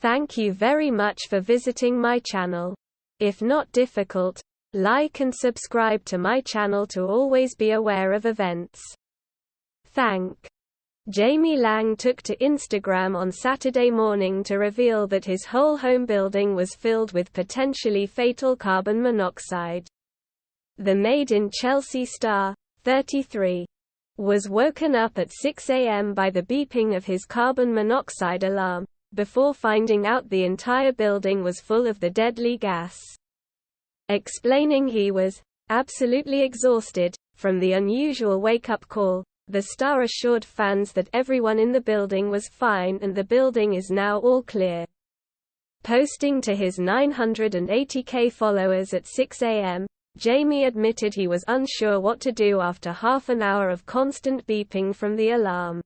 Thank you very much for visiting my channel. If not difficult, like and subscribe to my channel to always be aware of events. Thank. Jamie Laing took to Instagram on Saturday morning to reveal that his whole home building was filled with potentially fatal carbon monoxide. The Made in Chelsea star, 33, was woken up at 6 a.m. by the beeping of his carbon monoxide alarm, before finding out the entire building was full of the deadly gas. Explaining he was absolutely exhausted from the unusual wake-up call, the star assured fans that everyone in the building was fine and the building is now all clear. Posting to his 980k followers at 6 a.m., Jamie admitted he was unsure what to do after half an hour of constant beeping from the alarm.